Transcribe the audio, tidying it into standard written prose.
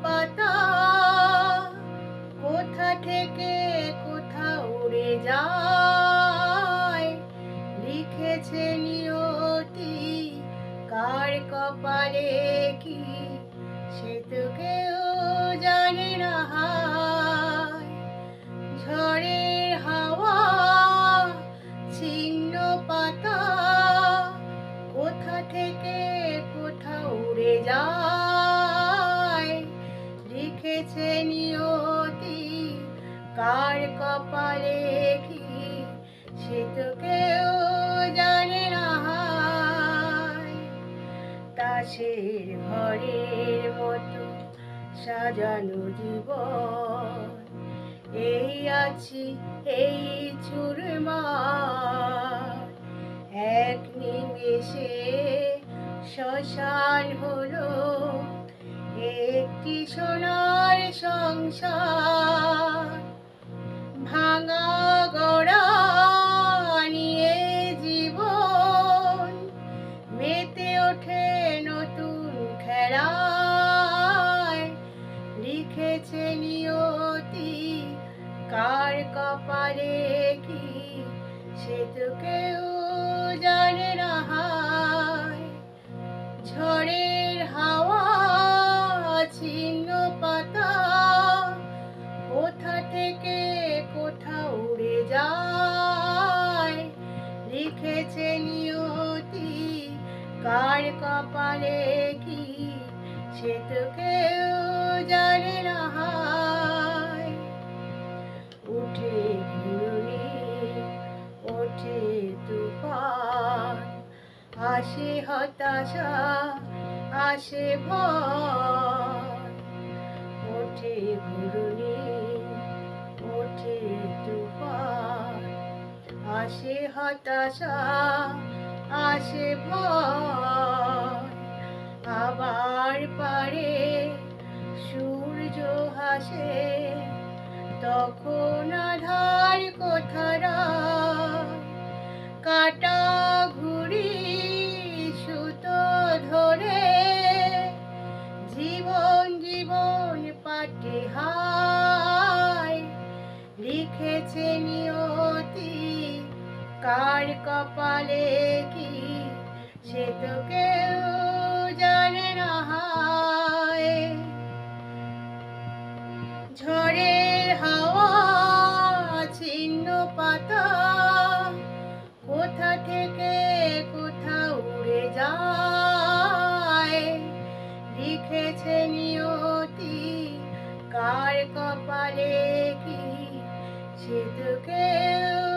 পাতা কোথা থেকে কোথা উড়ে যায়, লিখেছে নিয়তি কার কপালে কি সে তো কেউ জানে না হায়। ঝড়ের হাওয়া ছিন্ন পাতা কোথা থেকে কোথা উড়ে যায়, লিখেছে নিয়তি কার কপালে কি সে তো কেউ জানে না হায়। তাসের ঘরের মতো সাজানো জীবন, এই আছি এই চুরমার, এক নিমেষে শ্মশান হলো একটি সোনার সংসার। ভাঙা গড়া নিয়ে জীবন মেতে ওঠে নতুন খেলায়, লিখেছে নিয়তি কার কপালে কি সে তো কেউ জানে না হায়। ঝড়ের হাওয়া ছিন্ন পাতা কোথা থেকে কোথা উড়ে যায়, লিখেছে নিয়তি কার কপালে কি সে তো কেউ জানে না হায়। উঠে ঘূর্ণি ওঠে তুফান, আসে হতাশা আসে ভয়। ওঠে ঘূর্ণি ওঠে তুফান, আসে হতাশা আসে ভয়। আবার পারে সূর্য হাসে, তখন আধার কোথারা কাটা ঘুড়ি সুতো ধরে জীবন জীবন পাটে হায়, লিখেছে নিয়তি কার কপালে কি সে তো কেউ জানে না হায়। ঝড়ের হাওয়া ছিন্ন পাতা কোথা থেকে কোথা উড়ে যায়, লিখেছে নিয়তি কার কপালে কি সে তো কেউ